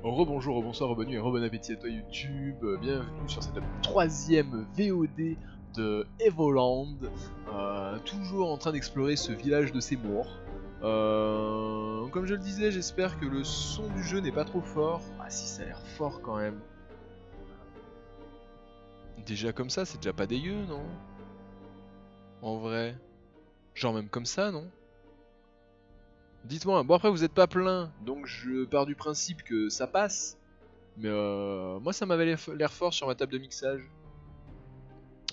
Rebonjour, bonsoir, bonne nuit et bon appétit à toi YouTube. Bienvenue sur cette troisième VOD de Evoland. Toujours en train d'explorer ce village de Seymour. Comme je le disais, j'espère que le son du jeu n'est pas trop fort. Ah si, ça a l'air fort quand même. Déjà comme ça, c'est déjà pas dégueu, non? En vrai. Genre même comme ça, non? Dites-moi, bon après vous êtes pas plein, donc je pars du principe que ça passe. Mais moi ça m'avait l'air fort sur ma table de mixage.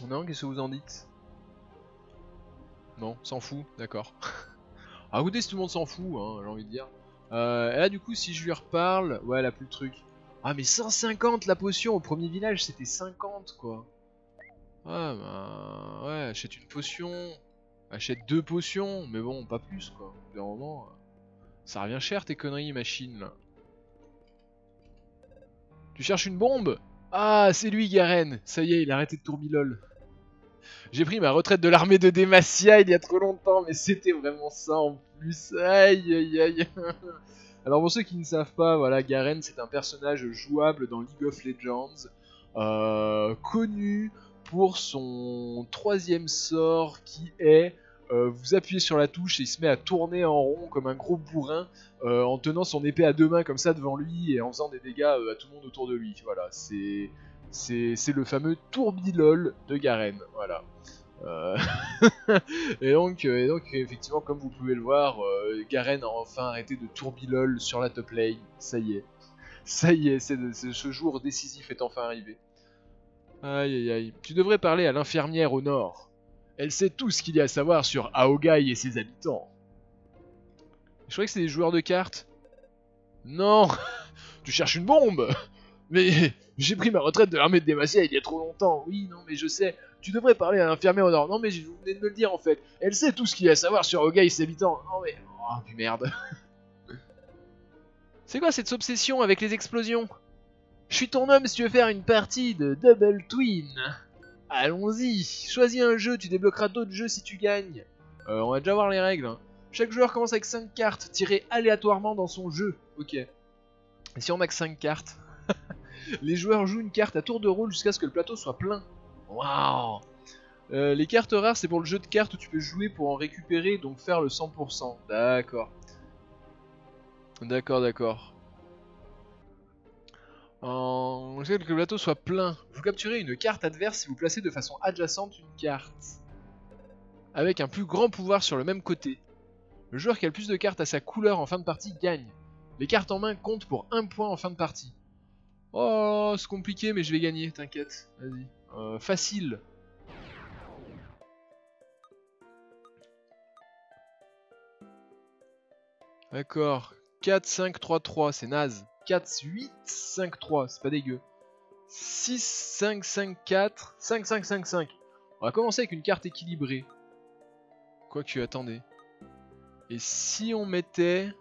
Non, qu'est-ce que vous en dites? Non, s'en fout, d'accord. Ah écoutez, si tout le monde s'en fout, hein, j'ai envie de dire. Et là du coup si je lui reparle, ouais elle a plus le truc. Ah mais 150 la potion, au premier village c'était 50 quoi. Ouais bah ouais, achète une potion, achète deux potions, mais bon pas plus quoi. Au bout d'un moment, ça revient cher tes conneries machine là. Tu cherches une bombe? Ah c'est lui Garen, ça y est il a arrêté de tourbilol. J'ai pris ma retraite de l'armée de Demacia il y a trop longtemps, mais c'était vraiment ça en plus. Aïe aïe aïe. Alors pour ceux qui ne savent pas, voilà, Garen c'est un personnage jouable dans League of Legends, connu pour son troisième sort qui est vous appuyez sur la touche et il se met à tourner en rond comme un gros bourrin en tenant son épée à deux mains comme ça devant lui et en faisant des dégâts à tout le monde autour de lui. Voilà, c'est le fameux tourbilol de Garen. Voilà. Euh, et donc, effectivement, comme vous pouvez le voir, Garen a enfin arrêté de tourbilol sur la top lane. Ça y est. Ça y est, ce jour décisif est enfin arrivé. Aïe aïe aïe. Tu devrais parler à l'infirmière au nord. Elle sait tout ce qu'il y a à savoir sur Aogai et ses habitants. Je croyais que c'était des joueurs de cartes. Non. Tu cherches une bombe? Mais j'ai pris ma retraite de l'armée de Demacia il y a trop longtemps. Oui, non, mais je sais. Tu devrais parler à l'infirmière au nord. Non, mais vous venez de me le dire en fait. Elle sait tout ce qu'il y a à savoir sur Aogai et ses habitants. Non, mais. Oh, puis merde. C'est quoi cette obsession avec les explosions? Je suis ton homme si tu veux faire une partie de Double Twin. Allons-y. Choisis un jeu, tu débloqueras d'autres jeux si tu gagnes. On va déjà voir les règles. Hein. Chaque joueur commence avec 5 cartes tirées aléatoirement dans son jeu. Ok. Et si on a que 5 cartes? Les joueurs jouent une carte à tour de rôle jusqu'à ce que le plateau soit plein. Waouh. Les cartes rares, c'est pour le jeu de cartes où tu peux jouer pour en récupérer, donc faire le 100%. D'accord. D'accord, d'accord. Jusqu'à ce que le plateau soit plein. Vous capturez une carte adverse si vous placez de façon adjacente une carte. Avec un plus grand pouvoir sur le même côté. Le joueur qui a le plus de cartes à sa couleur en fin de partie gagne. Les cartes en main comptent pour 1 point en fin de partie. Oh, c'est compliqué, mais je vais gagner, t'inquiète. Vas-y. Facile. D'accord. 4, 5, 3, 3, c'est naze. 4, 8, 5, 3, c'est pas dégueu. 6, 5, 5, 4, 5, 5, 5, 5. On va commencer avec une carte équilibrée. Quoique, attendez. Et si on mettait...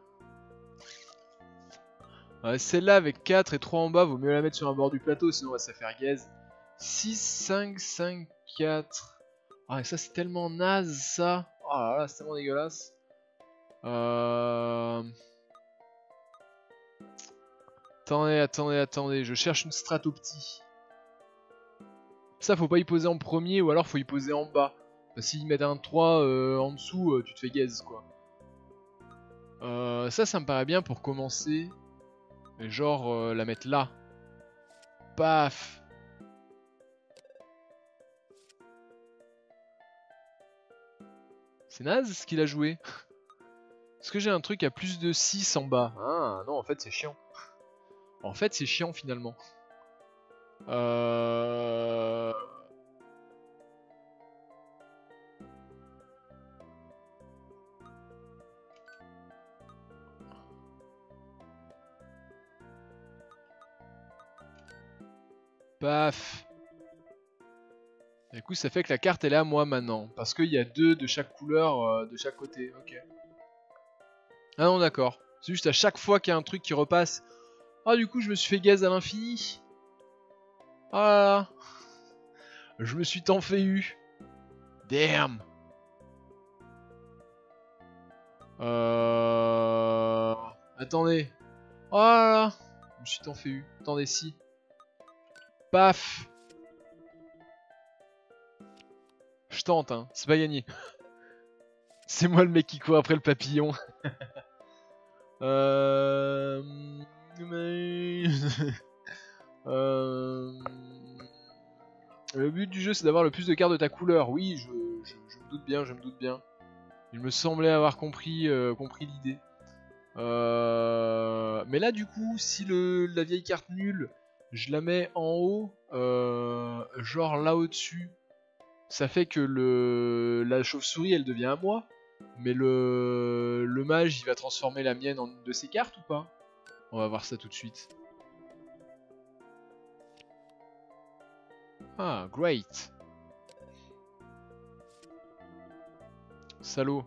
celle-là avec 4 et 3 en bas, vaut mieux la mettre sur un bord du plateau, sinon on va se faire gaze. 6, 5, 5, 4. Ah, et ça c'est tellement naze ça. Oh là là, c'est tellement dégueulasse. Attendez, je cherche une stratoptie. Ça faut pas y poser en premier ou alors faut y poser en bas. S'ils mettent un 3 en dessous, tu te fais gaze quoi. Ça me paraît bien pour commencer. Genre la mettre là. Paf. C'est naze ce qu'il a joué. Est-ce que j'ai un truc à plus de 6 en bas? Ah non, en fait c'est chiant. En fait c'est chiant finalement. Paf. Du coup ça fait que la carte elle est à moi maintenant. Parce qu'il y a 2 de chaque couleur de chaque côté. Ok. Ah non d'accord. C'est juste à chaque fois qu'il y a un truc qui repasse. Ah du coup je me suis fait gaze à l'infini. Ah là là. Je me suis tant fait eu. Damn. Attendez. Oh là là. me suis tant fait eu. Attendez, si. Paf. Je tente, hein. C'est pas gagné. C'est moi le mec qui court après le papillon. Le but du jeu, c'est d'avoir le plus de cartes de ta couleur. Oui, je me doute bien, je me doute bien. Il me semblait avoir compris l'idée. Mais là, du coup, si la vieille carte nulle, je la mets en haut, genre là au-dessus, ça fait que la chauve-souris, elle devient à moi. Mais le mage, il va transformer la mienne en une de ses cartes ou pas? On va voir ça tout de suite. Ah, great. Salaud.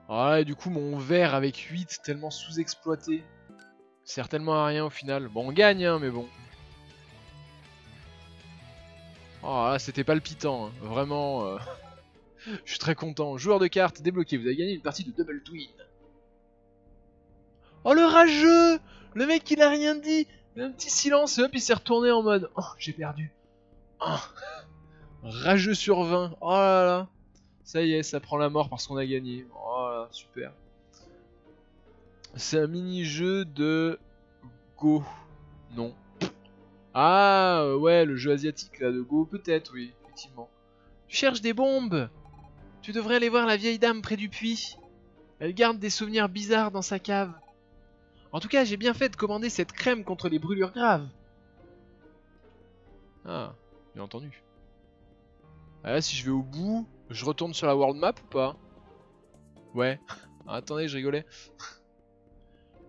Ah, et du coup, mon vert avec 8, tellement sous-exploité. Sert tellement à rien au final. Bon, on gagne, hein, mais bon. Oh là, c'était palpitant. Hein. Vraiment, je suis très content. Joueur de cartes débloqué. Vous avez gagné une partie de Double Twin. Oh, le rageux! Le mec, il a rien dit. Un petit silence, et hop, il s'est retourné en mode... Oh, j'ai perdu. Oh. Rageux sur 20. Oh là là. Ça y est, ça prend la mort parce qu'on a gagné. Oh là, super. C'est un mini-jeu de Go. Non. Ah, ouais, le jeu asiatique là de Go, peut-être, oui, effectivement. Tu cherches des bombes? Tu devrais aller voir la vieille dame près du puits. Elle garde des souvenirs bizarres dans sa cave. En tout cas, j'ai bien fait de commander cette crème contre les brûlures graves. Ah, bien entendu. Ah, là, si je vais au bout, je retourne sur la world map ou pas? Ouais. Ah, attendez, je rigolais.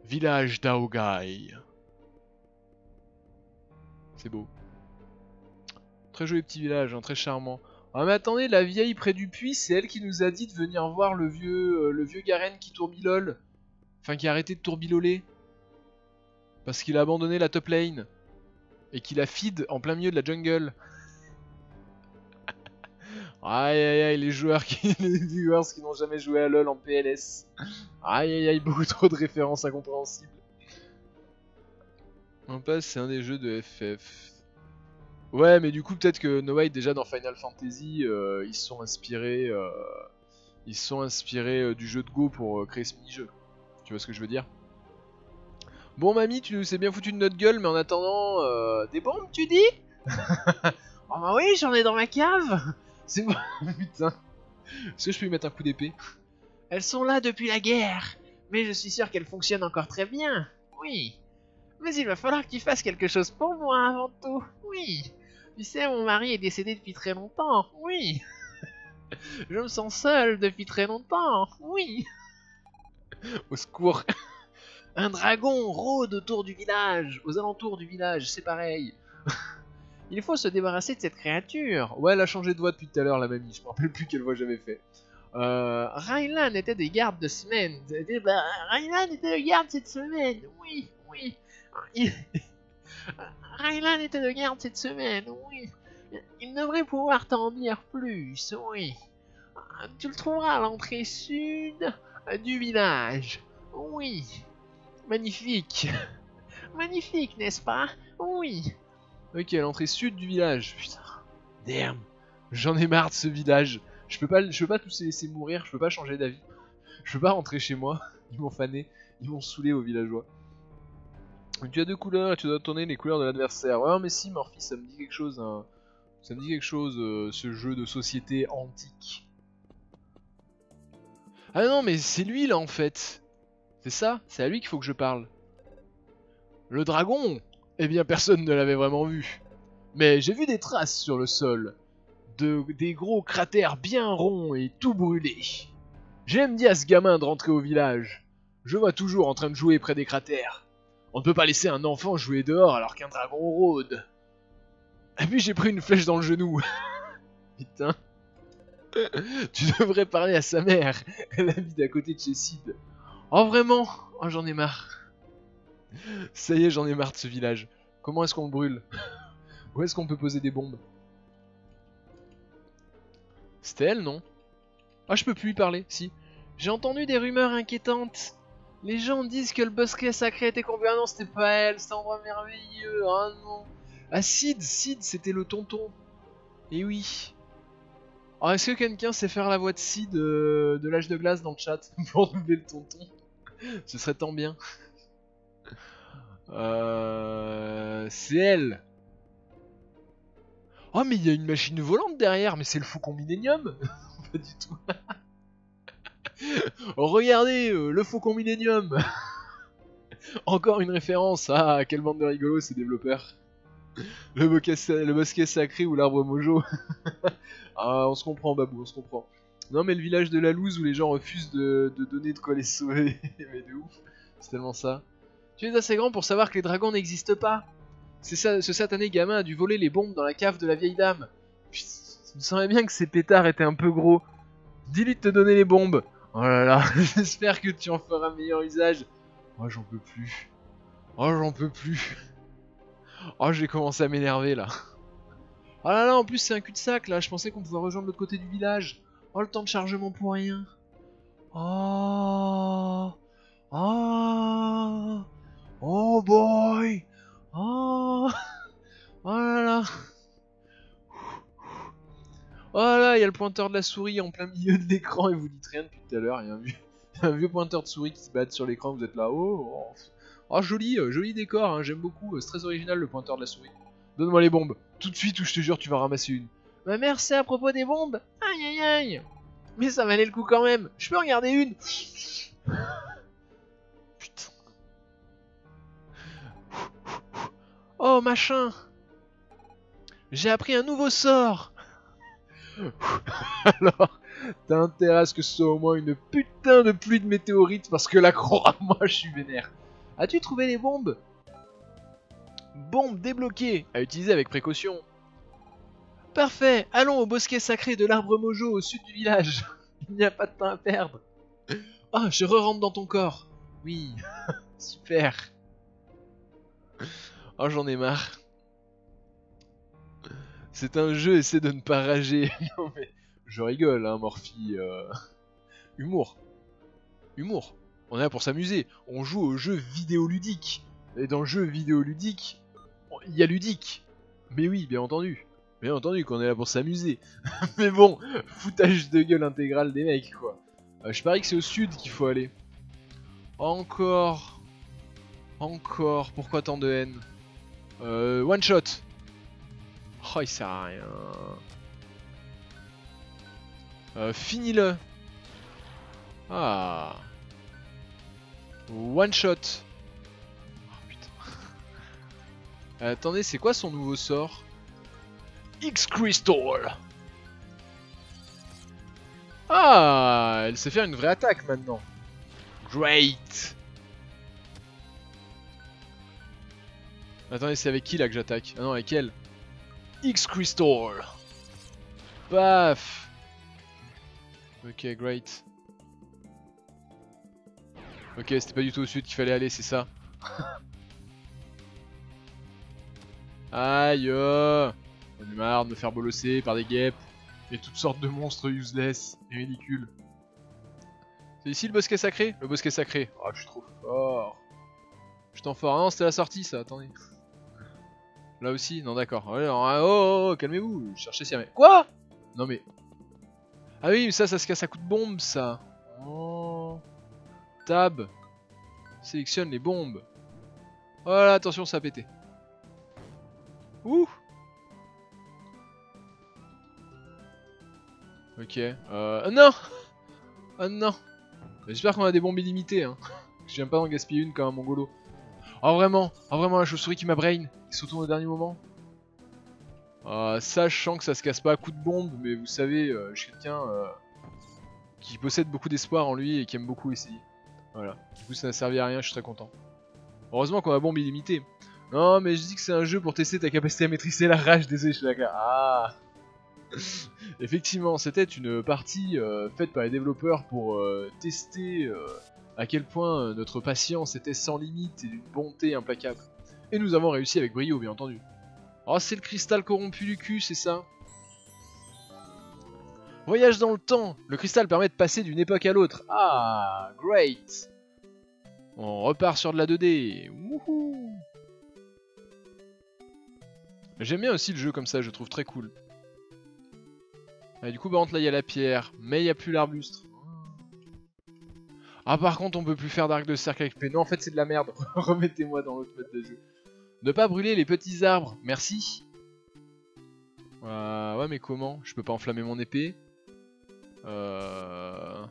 Village d'Aogai. C'est beau. Très joli petit village, hein, très charmant. Ah mais attendez, la vieille près du puits, c'est elle qui nous a dit de venir voir le vieux Garen qui tourbilole. Enfin, qui a arrêté de tourbiloler. Parce qu'il a abandonné la top lane. Et qu'il a feed en plein milieu de la jungle. Aïe aïe aïe, les joueurs qui n'ont jamais joué à LoL en PLS. Aïe aïe aïe, beaucoup trop de références incompréhensibles. On passe, c'est un des jeux de FF. Ouais, mais du coup, peut-être que No White, déjà dans Final Fantasy, ils se sont inspirés du jeu de Go pour créer ce mini-jeu. Tu vois ce que je veux dire? Bon, mamie, tu nous sais bien foutu de notre gueule, mais en attendant, des bombes, tu dis? Oh bah oui, j'en ai dans ma cave. C'est bon, putain. Est-ce que je peux lui mettre un coup d'épée? Elles sont là depuis la guerre, mais je suis sûr qu'elles fonctionnent encore très bien. Oui. Mais il va falloir que tu fasses quelque chose pour moi avant tout. Oui. Tu sais, mon mari est décédé depuis très longtemps. Oui. Je me sens seul depuis très longtemps. Oui. Au secours. Un dragon rôde autour du village. Aux alentours du village, c'est pareil. Il faut se débarrasser de cette créature. Ouais, elle a changé de voix depuis tout à l'heure, la mamie. Je me rappelle plus quelle voix j'avais fait. Raylan était des gardes de semaine. Raylan était de garde cette semaine. Oui, oui. Raylan était de garde cette semaine. Oui. Il devrait pouvoir t'en dire plus. Oui. Tu le trouveras à l'entrée sud du village. Oui. Magnifique. Magnifique, n'est-ce pas? Oui. Ok, à l'entrée sud du village. Putain. Damn. J'en ai marre de ce village. Je peux pas tous les laisser mourir. Je peux pas changer d'avis. Je peux pas rentrer chez moi. Ils m'ont fané. Ils m'ont saoulé aux villageois. Tu as deux couleurs et tu dois tourner les couleurs de l'adversaire. Ouais, mais si, Morphy, ça me dit quelque chose. Hein. Ça me dit quelque chose, ce jeu de société antique. Ah non, mais c'est lui là en fait. C'est ça, c'est à lui qu'il faut que je parle. Le dragon? Eh bien, personne ne l'avait vraiment vu. Mais j'ai vu des traces sur le sol. Des gros cratères bien ronds et tout brûlés. J'ai même dit à ce gamin de rentrer au village. Je vois toujours en train de jouer près des cratères. On ne peut pas laisser un enfant jouer dehors alors qu'un dragon rôde. Et puis j'ai pris une flèche dans le genou. Putain. Tu devrais parler à sa mère. Elle habite à côté de chez Sid. Oh vraiment? Oh j'en ai marre. Ça y est, j'en ai marre de ce village. Comment est-ce qu'on le brûle? Où est-ce qu'on peut poser des bombes? C'était elle, non? Ah, je peux plus lui parler, si. J'ai entendu des rumeurs inquiétantes. Les gens disent que le bosquet sacré était comblé. Ah non, c'était pas elle, c'était un endroit merveilleux. Ah non. Ah, Sid, c'était le tonton. Et oui. Alors, est-ce que quelqu'un sait faire la voix de Sid de l'âge de glace dans le chat pour doubler le tonton? Ce serait tant bien. C'est elle. Oh, mais il y a une machine volante derrière, mais c'est le Faucon Millenium. Pas du tout. Oh, regardez, le Faucon Millenium. Encore une référence. Ah, quelle bande de rigolos ces développeurs. Le bosquet sacré ou l'arbre mojo. Ah, on se comprend, Babou, on se comprend. Non, mais le village de la loose où les gens refusent de donner de quoi les sauver. Mais de ouf. C'est tellement ça. Tu es assez grand pour savoir que les dragons n'existent pas. C'est ça, ce satané gamin a dû voler les bombes dans la cave de la vieille dame. Putain, il me semblait bien que ces pétards étaient un peu gros. Dis-lui de te donner les bombes. Oh là là, j'espère que tu en feras meilleur usage. Oh, j'en peux plus. Oh, j'en peux plus. Oh, j'ai commencé à m'énerver là. Oh là là, en plus c'est un cul-de-sac là, je pensais qu'on pouvait rejoindre l'autre côté du village. Oh, le temps de chargement pour rien. Oh. Oh. Oh boy. Oh. Oh là là. Oh là, il y a le pointeur de la souris en plein milieu de l'écran et vous dites rien depuis tout à l'heure. Il y a un vieux pointeur de souris qui se bat sur l'écran, vous êtes là. Oh, oh. Oh, joli, joli décor, hein, j'aime beaucoup. C'est très original le pointeur de la souris. Donne-moi les bombes, tout de suite ou je te jure tu vas ramasser une. Ma mère sait à propos des bombes. Aïe aïe aïe. Mais ça valait le coup quand même. Je peux regarder une. Putain. Oh machin. J'ai appris un nouveau sort. Alors, t'as intérêt à ce que ce soit au moins une putain de pluie de météorites parce que là, crois-moi, je suis vénère. As-tu trouvé les bombes? Bombes débloquées, à utiliser avec précaution. Parfait, allons au bosquet sacré de l'arbre mojo au sud du village. Il n'y a pas de temps à perdre. Ah, je re-rentre dans ton corps. Oui, super. Oh, j'en ai marre. C'est un jeu, essaie de ne pas rager. Non mais, je rigole, hein, Morphy. Humour. Humour. On est là pour s'amuser. On joue au jeu vidéoludique. Et dans le jeu vidéoludique, il y a ludique. Mais oui, bien entendu. Bien entendu qu'on est là pour s'amuser. Mais bon, foutage de gueule intégral des mecs, quoi. Je parie que c'est au sud qu'il faut aller. Encore. Encore. Pourquoi tant de haine? One shot. Oh, il sert à rien. Finis-le. Ah. One shot. Oh putain. Attendez, c'est quoi son nouveau sort? X-Crystal. Ah, elle sait faire une vraie attaque maintenant. Great. Attendez, c'est avec qui là que j'attaque? Ah non, avec elle. X-Crystal. Paf. Ok, great. Ok, c'était pas du tout au sud qu'il fallait aller, c'est ça. Aïe. On est marre de me faire bolosser par des guêpes et toutes sortes de monstres useless et ridicules. C'est ici le bosquet sacré? Le bosquet sacré. Oh, je suis trop fort. Je suis trop fort. Ah non, c'était la sortie ça, attendez. Là aussi? Non, d'accord. Oh, calmez-vous. Cherchez si jamais. Quoi? Non mais... Ah oui, mais ça se casse à coups de bombe, ça. Oh. Tab. Sélectionne les bombes. Voilà, attention, ça a pété. Ouh. Ok. Non. Ah non. J'espère qu'on a des bombes illimitées, hein. J'aime pas en gaspiller une comme un mongolo. Oh vraiment, la chauve-souris qui m'a brain, qui se retourne au dernier moment. Sachant que ça se casse pas à coups de bombe, mais vous savez, je suis quelqu'un qui possède beaucoup d'espoir en lui et qui aime beaucoup essayer. Voilà. Du coup ça n'a servi à rien, je suis très content. Heureusement qu'on a bombe illimitée. Non mais je dis que c'est un jeu pour tester ta capacité à maîtriser la rage des échecs. Ah. Effectivement, c'était une partie faite par les développeurs pour tester à quel point notre patience était sans limite et d'une bonté implacable. Et nous avons réussi avec brio, bien entendu. Oh, c'est le cristal corrompu du cul, c'est ça? Voyage dans le temps. Le cristal permet de passer d'une époque à l'autre. Ah, great. On repart sur de la 2D. Wouhou. J'aime bien aussi le jeu comme ça, je le trouve très cool. Et du coup, par contre, là, il y a la pierre, mais il n'y a plus l'arbuste. Ah, par contre, on peut plus faire d'arc de cercle avec P. Non, en fait, c'est de la merde. Remettez-moi dans l'autre mode de jeu. Ne pas brûler les petits arbres. Merci. Ouais, mais comment? Je peux pas enflammer mon épée. Ah,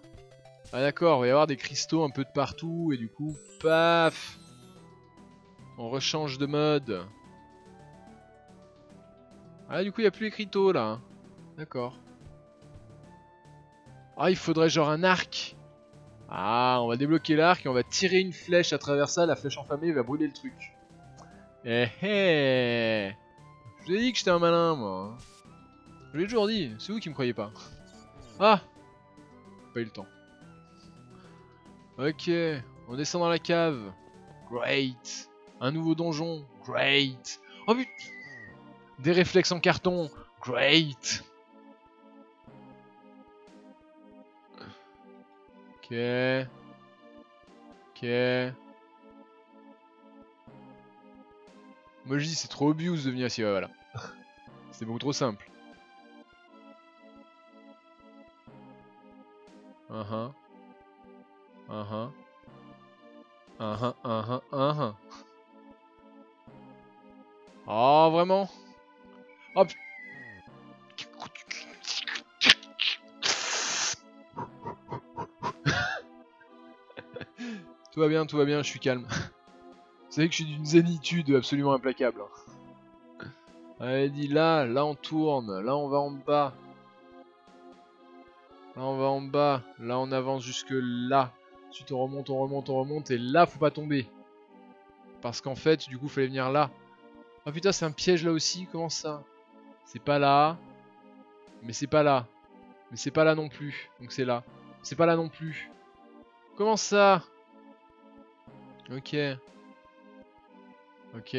d'accord, il va y avoir des cristaux un peu de partout. Et du coup, paf. On rechange de mode. Ah, du coup, il n'y a plus les cristaux, là. D'accord. Ah, il faudrait genre un arc. Ah, on va débloquer l'arc et on va tirer une flèche à travers ça. La flèche enflammée va brûler le truc. Eh eh. Je vous ai dit que j'étais un malin, moi. Je l'ai toujours dit, c'est vous qui me croyez pas. Ah. Pas eu le temps. Ok, on descend dans la cave. Great. Un nouveau donjon. Great. Oh putain. Des réflexes en carton. Great. Ok. Ok. Moi je dis c'est trop obvious de venir ici, ouais, voilà. C'est beaucoup trop simple. Uh-huh. Uh-huh. Uh-huh, uh-huh, uh-huh. Oh, vraiment? Hop. Tout va bien, je suis calme. Vous savez que je suis d'une zénitude absolument implacable. Allez, dit là on tourne, là on va en bas. Là on va en bas, là on avance jusque là. Ensuite on remonte, on remonte, on remonte, et là faut pas tomber. Parce qu'en fait, du coup, fallait venir là. Oh putain, c'est un piège là aussi, comment ça? C'est pas là. Mais c'est pas là. Mais c'est pas là non plus, donc c'est là. C'est pas là non plus. Comment ça? Ok. Ok.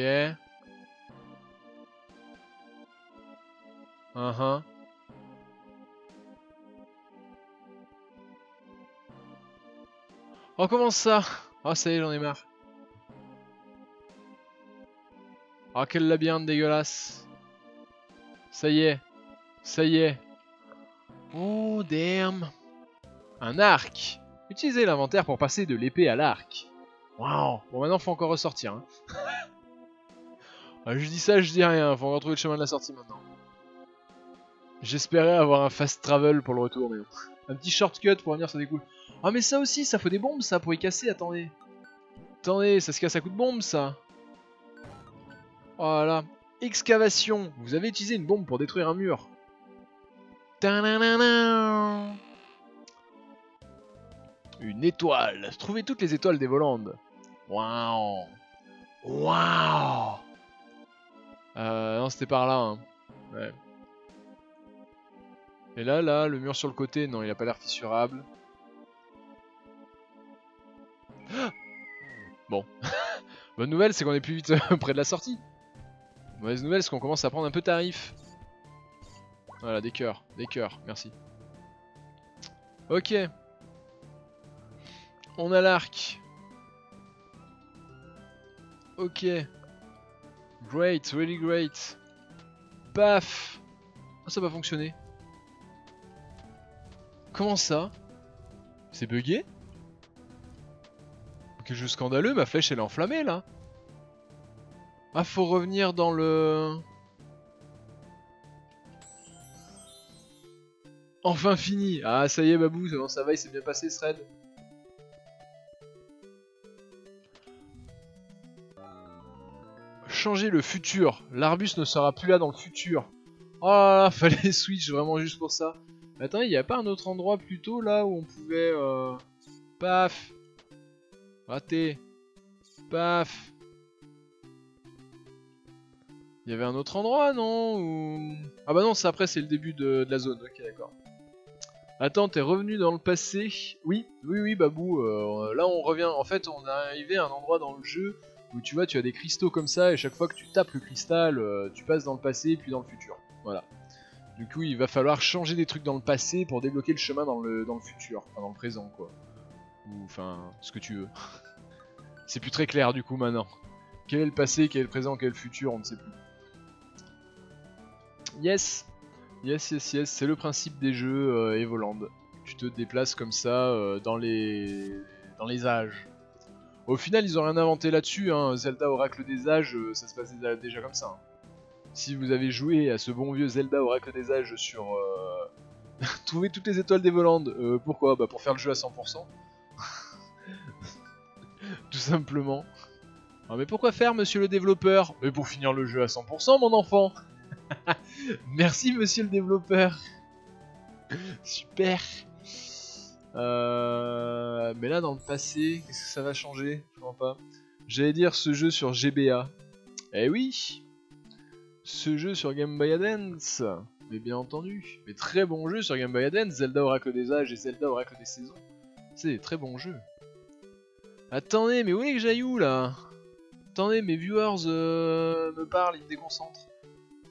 Uh-huh. Oh, comment ça? Oh, ça y est, j'en ai marre. Oh, quel labyrinthe dégueulasse. Ça y est. Ça y est. Oh, damn. Un arc. Utilisez l'inventaire pour passer de l'épée à l'arc. Waouh. Bon, maintenant, faut encore ressortir. Hein. Ah, je dis ça, je dis rien. Faut encore trouver le chemin de la sortie maintenant. J'espérais avoir un fast travel pour le retour, mais non. Un petit shortcut pour venir, ça découle. Ah, mais ça aussi, ça faut des bombes, ça, pour y casser. Attendez. Attendez, ça se casse à coup de bombe, ça. Voilà. Excavation. Vous avez utilisé une bombe pour détruire un mur. Ta-na-na-na. Une étoile. Trouvez toutes les étoiles des volandes. Waouh. Waouh. Non, c'était par là. Hein. Ouais. Et là, le mur sur le côté, non, il a pas l'air fissurable. Bon. Bonne nouvelle, c'est qu'on est plus vite près de la sortie. Mauvaise nouvelle, c'est qu'on commence à prendre un peu tarif. Voilà, des cœurs, merci. Ok. On a l'arc. Ok. Great, really great. Paf. Oh, ça va fonctionner. Comment ça? C'est bugué? Quel jeu scandaleux, ma flèche elle est enflammée là. Ah, faut revenir dans le... Enfin fini. Ah, ça y est, Babou, ça va, il s'est bien passé ce raid. Changer le futur. L'arbuste ne sera plus là dans le futur. Oh là là, fallait switch vraiment juste pour ça. Mais attends, il n'y a pas un autre endroit plutôt là où on pouvait... Paf. Raté. Paf. Il y avait un autre endroit, non? Ou... Ah bah non, ça après c'est le début de la zone. Ok, d'accord. Attends, t'es revenu dans le passé? Oui, Babou. Là on revient. En fait, on est arrivé à un endroit dans le jeu où tu vois, tu as des cristaux comme ça et chaque fois que tu tapes le cristal, tu passes dans le passé puis dans le futur. Voilà. Du coup, il va falloir changer des trucs dans le passé pour débloquer le chemin dans le futur, enfin dans le présent quoi. Ou enfin, ce que tu veux. C'est plus très clair du coup maintenant. Quel est le passé, quel est le présent, quel est le futur, on ne sait plus. Yes. Yes, yes, yes, c'est le principe des jeux Evoland. Tu te déplaces comme ça dans les âges. Au final, ils ont rien inventé là-dessus, hein. Zelda Oracle des âges, ça se passe déjà comme ça. Hein. Si vous avez joué à ce bon vieux Zelda Oracle des âges sur... trouver toutes les étoiles d'Evoland, pourquoi? Bah pour faire le jeu à 100%. Tout simplement. Ah, mais pourquoi faire, monsieur le développeur? Mais pour finir le jeu à 100%, mon enfant. Merci, monsieur le développeur. Super. Mais là, dans le passé, qu'est-ce que ça va changer? Je comprends pas. J'allais dire ce jeu sur GBA. Eh oui. Ce jeu sur Game Boy Advance. Mais bien entendu. Mais très bon jeu sur Game Boy Advance. Zelda Oracle des Âges et Zelda Oracle des Saisons. C'est des très bons jeux. Attendez, mais où est que j'aille où là? Attendez, mes viewers me parlent, ils me déconcentrent.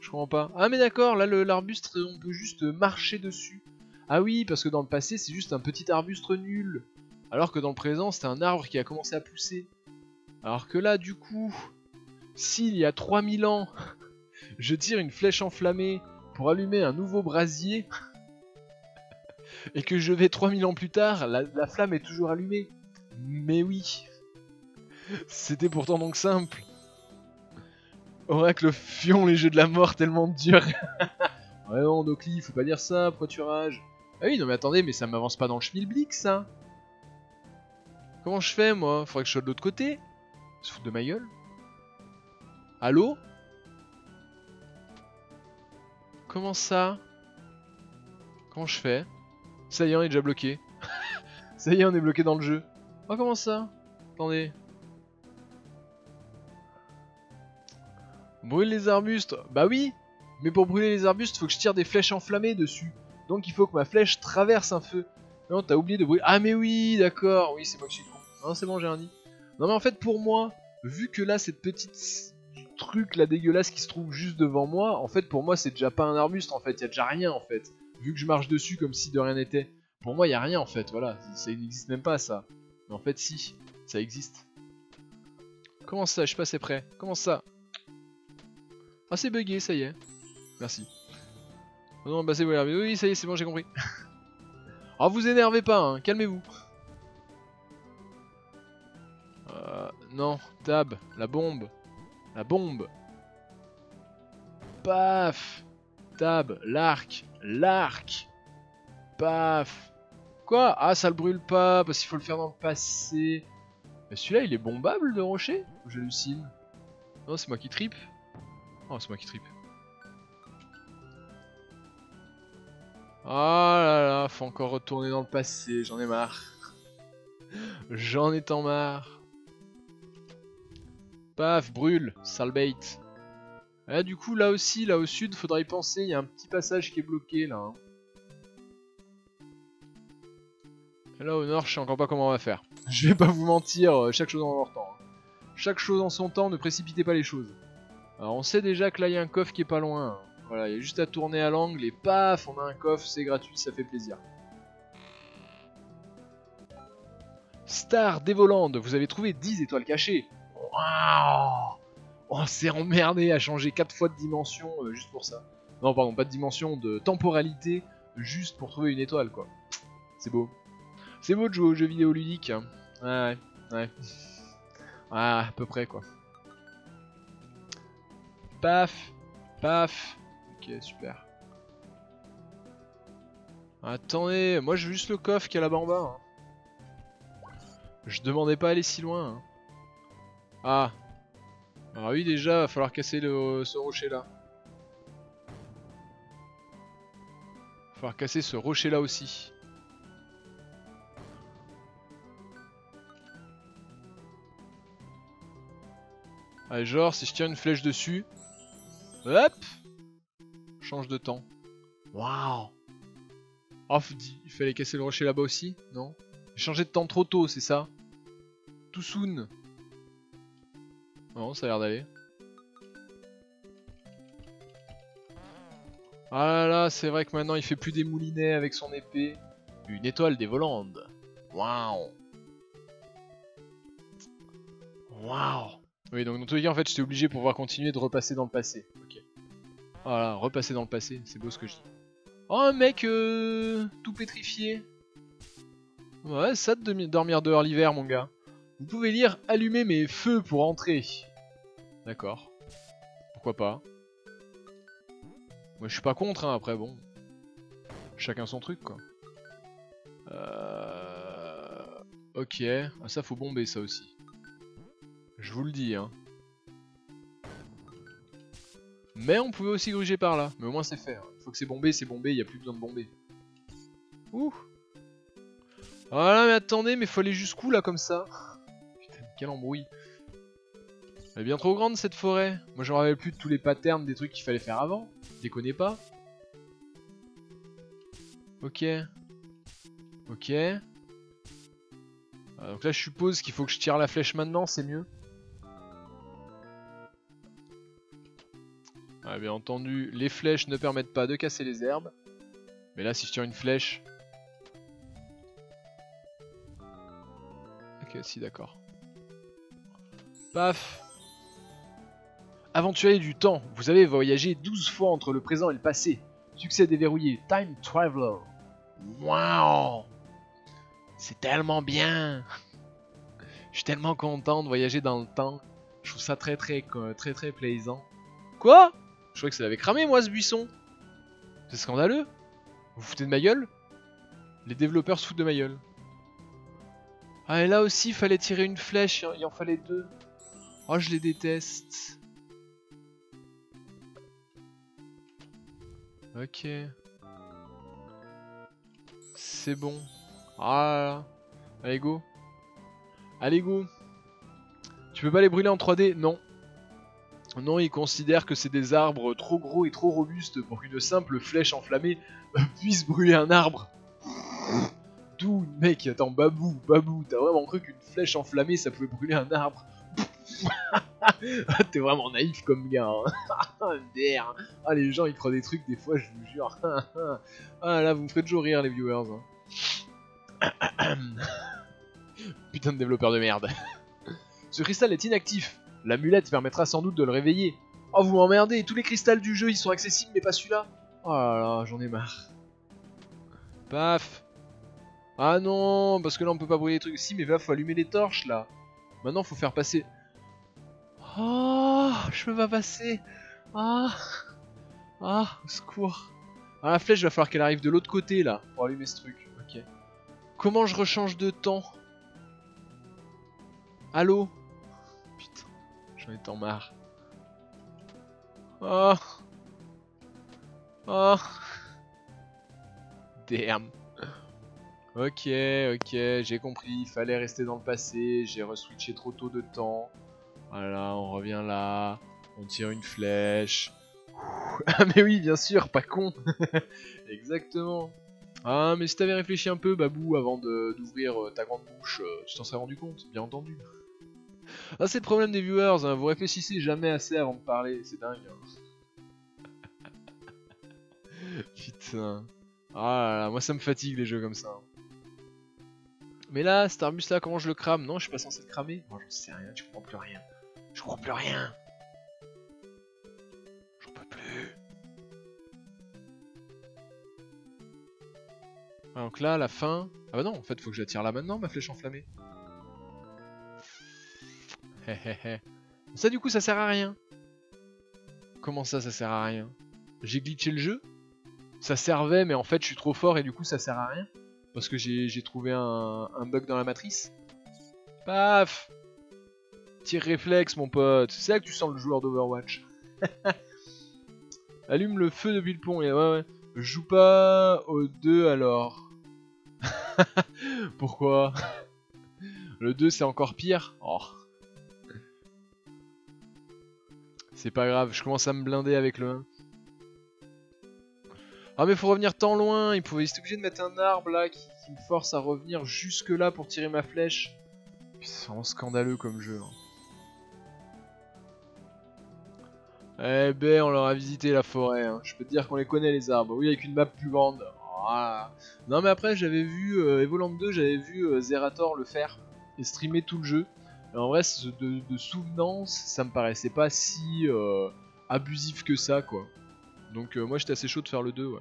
Je comprends pas. Ah mais d'accord, là l'arbuste, on peut juste marcher dessus. Ah oui, parce que dans le passé, c'est juste un petit arbuste nul. Alors que dans le présent, c'est un arbre qui a commencé à pousser. Alors que là, du coup, s'il y a 3000 ans, je tire une flèche enflammée pour allumer un nouveau brasier, et que je vais 3000 ans plus tard, la flamme est toujours allumée. Mais oui. C'était pourtant donc simple. Oracle Fion, les jeux de la mort tellement durs. Ouais non, Nocli, faut pas dire ça, pourquoi tu rages? Ah oui, non mais attendez, mais ça m'avance pas dans le schmilblick ça. Comment je fais moi? Faudrait que je sois de l'autre côté. Se foutre de ma gueule. Allô? Comment ça? Comment je fais? Ça y est, on est déjà bloqué. Ça y est, on est bloqué dans le jeu. Oh comment ça? Attendez. Brûle les arbustes. Bah oui. Mais pour brûler les arbustes, faut que je tire des flèches enflammées dessus. Donc il faut que ma flèche traverse un feu. Non, t'as oublié de brûler. Ah mais oui, d'accord. Oui, c'est moi qui suis con. Non, c'est bon, j'ai rien dit. Non mais en fait, pour moi, vu que là, cette petite truc là dégueulasse qui se trouve juste devant moi, en fait, pour moi, c'est déjà pas un arbuste. En fait, y a déjà rien en fait. Vu que je marche dessus comme si de rien n'était. Pour moi, y a rien en fait. Voilà, ça n'existe même pas ça. Mais en fait, si, ça existe. Comment ça? Je suis pas assez près. Comment ça? Ah, c'est bugué, ça y est. Merci. Oh non, bah c'est bon, oui, ça y est, c'est bon, j'ai compris. Oh, vous énervez pas, hein, calmez-vous. Non, Tab, la bombe. La bombe. Paf. Tab, l'arc. L'arc. Paf. Quoi? Ah, ça le brûle pas, parce qu'il faut le faire dans le passé. Mais celui-là, il est bombable, le rocher? Ou j'hallucine? Non, c'est moi qui tripe. Oh, c'est moi qui tripe. Oh là là, faut encore retourner dans le passé, j'en ai marre. J'en ai tant marre. Paf, brûle, sale bait. Ah, du coup, là aussi, là au sud, faudra y penser, il y a un petit passage qui est bloqué là. Hein. Et là au nord, je sais encore pas comment on va faire. Je vais pas vous mentir, chaque chose en son temps. Hein. Chaque chose en son temps, ne précipitez pas les choses. Alors on sait déjà que là il y a un coffre qui est pas loin. Hein. Voilà, il y a juste à tourner à l'angle et paf, on a un coffre, c'est gratuit, ça fait plaisir. Star d'Evoland, vous avez trouvé 10 étoiles cachées. Waouh! On s'est emmerdé à changer 4 fois de dimension juste pour ça. Non, pardon, pas de dimension, de temporalité, juste pour trouver une étoile, quoi. C'est beau. C'est beau de jouer aux jeux vidéo ludiques. Hein. Ouais, ouais. Ah, à peu près, quoi. Paf, paf. Ok, super. Attendez, moi je veux juste le coffre qu'il y a là-bas en bas. Hein. Je demandais pas à aller si loin. Hein. Ah. Alors oui, déjà, va falloir casser ce rocher-là. Va falloir casser ce rocher-là aussi. Allez, genre, si je tire une flèche dessus... Hop! Change de temps. Waouh! Oh, il fallait casser le rocher là-bas aussi? Non? J'ai changé de temps trop tôt, c'est ça? Too soon. Non, ça a l'air d'aller. Ah là là, c'est vrai que maintenant il fait plus des moulinets avec son épée. Une étoile des Volandes. Waouh! Waouh. Oui, donc dans tous les cas, en fait, j'étais obligé pour pouvoir continuer de repasser dans le passé. Ok. Voilà, repasser dans le passé, c'est beau ce que je dis. Oh, un mec tout pétrifié. Ouais, ça de dormir dehors l'hiver, mon gars. Vous pouvez lire « Allumer mes feux pour entrer ». D'accord. Pourquoi pas. Moi, je suis pas contre, hein, après, bon. Chacun son truc, quoi. Ok. Ah, ça, faut bomber, ça aussi. Je vous le dis, hein. Mais on pouvait aussi gruger par là. Mais au moins, c'est fait. Hein. Une fois que c'est bombé, il n'y a plus besoin de bomber. Ouh. Voilà, mais attendez, mais faut aller jusqu'où, là, comme ça? Putain, quel embrouille. Elle est bien trop grande, cette forêt. Moi, je me rappelle plus de tous les patterns des trucs qu'il fallait faire avant. Déconnez pas. Ok. Ok. Donc là, je suppose qu'il faut que je tire la flèche maintenant, c'est mieux. Ah, bien entendu, les flèches ne permettent pas de casser les herbes. Mais là, si je tire une flèche... Ok, si, d'accord. Paf. Aventurier du temps, vous avez voyagé 12 fois entre le présent et le passé. Succès déverrouillé, Time Traveler. Waouh. C'est tellement bien. Je suis tellement content de voyager dans le temps. Je trouve ça très plaisant. Quoi? Je croyais que ça avait cramé moi ce buisson. C'est scandaleux. Vous vous foutez de ma gueule? Les développeurs se foutent de ma gueule. Ah et là aussi il fallait tirer une flèche, il en fallait 2. Oh je les déteste. Ok. C'est bon. Ah là là. Allez go. Allez go. Tu peux pas les brûler en 3D? Non. Non, ils considèrent que c'est des arbres trop gros et trop robustes pour qu'une simple flèche enflammée puisse brûler un arbre. D'où, mec, attends, Babou, t'as vraiment cru qu'une flèche enflammée ça pouvait brûler un arbre? T'es vraiment naïf comme gars, hein. Ah, les gens ils croient des trucs des fois, je vous jure. Ah là, vous me ferez toujours rire les viewers. Hein. Putain de développeur de merde. Ce cristal est inactif. L'amulette permettra sans doute de le réveiller. Oh, vous m'emmerdez, tous les cristals du jeu ils sont accessibles mais pas celui-là. Oh là là, j'en ai marre. Paf. Ah non, parce que là on peut pas brûler les trucs. Si, mais là faut allumer les torches là. Maintenant faut faire passer. Oh, je peux pas passer. Ah, ah, au secours. Ah, la flèche va falloir qu'elle arrive de l'autre côté là pour allumer ce truc. Ok. Comment je rechange de temps? Allô? Putain, j'en ai tant marre. Oh. Oh. Damn. Ok, j'ai compris, il fallait rester dans le passé, j'ai reswitché trop tôt de temps. Voilà, on revient là, on tire une flèche. Ah mais oui, bien sûr, pas con. Exactement. Ah mais si t'avais réfléchi un peu, Babou, avant d'ouvrir ta grande bouche, tu t'en serais rendu compte, bien entendu. Ah c'est le problème des viewers, hein, vous réfléchissez jamais assez avant de parler, c'est dingue. Hein. Putain. Ah là là, moi ça me fatigue les jeux comme ça. Mais là, cet arbuste là, comment je le crame? Non, je suis pas censé le cramer. Moi, j'en sais rien, je comprends plus rien. Je comprends plus rien. J'en peux plus. Ah, donc là, la fin. Ah bah non, en fait, faut que je la tire là maintenant, ma flèche enflammée. Ça, du coup, ça sert à rien. Comment ça sert à rien? J'ai glitché le jeu? Ça servait, mais en fait, je suis trop fort et du coup, ça sert à rien? Parce que j'ai trouvé un bug dans la matrice. Paf! Tir réflexe, mon pote. C'est là que tu sens le joueur d'Overwatch. Allume le feu depuis le pont. Et ouais. Je joue pas au 2 alors. Pourquoi? Le 2 c'est encore pire. Oh. C'est pas grave, je commence à me blinder avec le 1. Ah mais faut revenir tant loin, il était obligé de mettre un arbre là qui me force à revenir jusque là pour tirer ma flèche. C'est vraiment scandaleux comme jeu. Hein. Eh ben on leur a visité la forêt, hein. Je peux te dire qu'on les connaît les arbres, oui avec une map plus grande. Voilà. Non mais après j'avais vu Evoland 2, j'avais vu Zerator le faire et streamer tout le jeu. Et en vrai, de souvenance, ça me paraissait pas si abusif que ça, quoi. Donc moi, j'étais assez chaud de faire le 2, ouais.